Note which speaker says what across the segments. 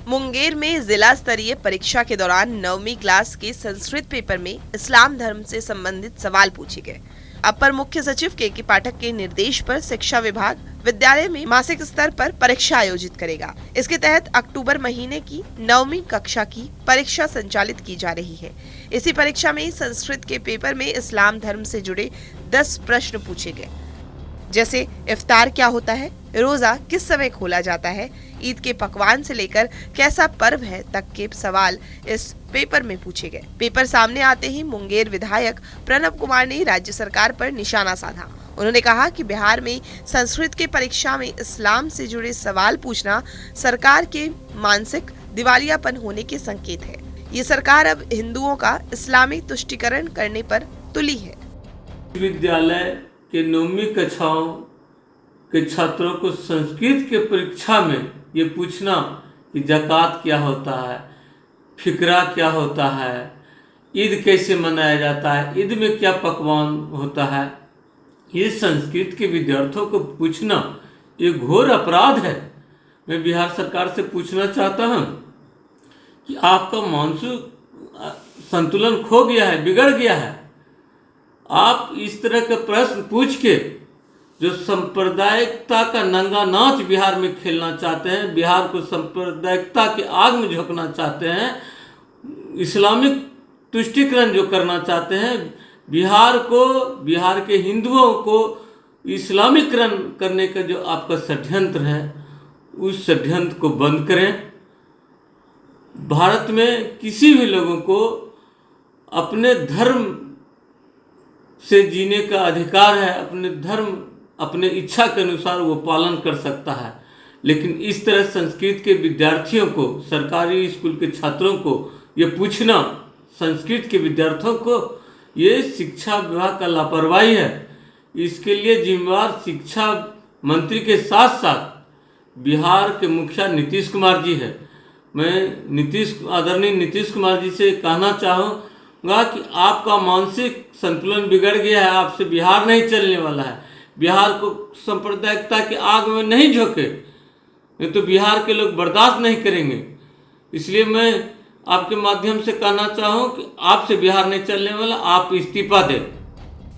Speaker 1: मुंगेर में जिला स्तरीय परीक्षा के दौरान 9वीं क्लास के संस्कृत पेपर में इस्लाम धर्म से संबंधित सवाल पूछे गए। अपर मुख्य सचिव के पाठक के निर्देश पर शिक्षा विभाग विद्यालय में मासिक स्तर पर परीक्षा आयोजित करेगा। इसके तहत अक्टूबर महीने की 9वीं कक्षा की परीक्षा संचालित की जा रही है। इसी परीक्षा में संस्कृत के पेपर में इस्लाम धर्म से जुड़े 10 प्रश्न पूछे गए, जैसे इफ्तार क्या होता है, रोजा किस समय खोला जाता है, ईद के पकवान से लेकर कैसा पर्व है तक के सवाल इस पेपर में पूछे गए। पेपर सामने आते ही मुंगेर विधायक प्रणव कुमार ने राज्य सरकार पर निशाना साधा। उन्होंने कहा कि बिहार में संस्कृत के परीक्षा में इस्लाम से जुड़े सवाल पूछना सरकार के मानसिक दिवालियापन होने के संकेत है। ये सरकार अब हिंदुओं का इस्लामी तुष्टीकरण करने पर तुली है।
Speaker 2: विद्यालय के 9वीं कक्षाओं के छात्रों को संस्कृत के परीक्षा में ये पूछना कि ज़कात क्या होता है, फिक्रा क्या होता है, ईद कैसे मनाया जाता है, ईद में क्या पकवान होता है, ये संस्कृत के विद्यार्थियों को पूछना ये घोर अपराध है। मैं बिहार सरकार से पूछना चाहता हूँ कि आपका मानसिक संतुलन खो गया है, बिगड़ गया है। आप इस तरह के प्रश्न पूछ के जो सांप्रदायिकता का नंगा नाच बिहार में खेलना चाहते हैं, बिहार को सांप्रदायिकता की आग में झोंकना चाहते हैं, इस्लामिक तुष्टीकरण जो करना चाहते हैं, बिहार के हिंदुओं को इस्लामीकरण करने का जो आपका षड्यंत्र है, उस षड्यंत्र को बंद करें। भारत में किसी भी लोगों को अपने धर्म से जीने का अधिकार है, अपने धर्म अपने इच्छा के अनुसार वो पालन कर सकता है। लेकिन इस तरह संस्कृत के विद्यार्थियों को, सरकारी स्कूल के छात्रों को ये पूछना, संस्कृत के विद्यार्थियों को, ये शिक्षा विभाग का लापरवाही है। इसके लिए जिम्मेवार शिक्षा मंत्री के साथ साथ बिहार के मुखिया नीतीश कुमार जी है। मैं आदरणीय नीतीश कुमार जी से कहना चाहूँगा कि आपका मानसिक संतुलन बिगड़ गया है, आपसे बिहार नहीं चलने वाला है। बिहार को सांप्रदायिकता की आग में नहीं झोंके, नहीं तो बिहार के लोग बर्दाश्त नहीं करेंगे। इसलिए मैं आपके माध्यम से कहना चाहूँ कि आपसे बिहार नहीं चलने वाला, आप इस्तीफा दें।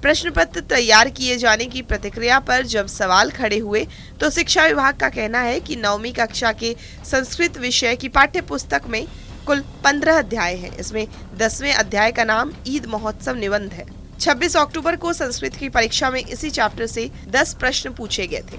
Speaker 1: प्रश्न पत्र तैयार किए जाने की प्रतिक्रिया पर जब सवाल खड़े हुए तो शिक्षा विभाग का कहना है कि 9वीं कक्षा के संस्कृत विषय की पाठ्य पुस्तक में कुल 15 अध्याय हैं। इसमें 10वें अध्याय का नाम ईद महोत्सव निबंध है। 26 अक्टूबर को संस्कृत की परीक्षा में इसी चैप्टर से 10 प्रश्न पूछे गए थे।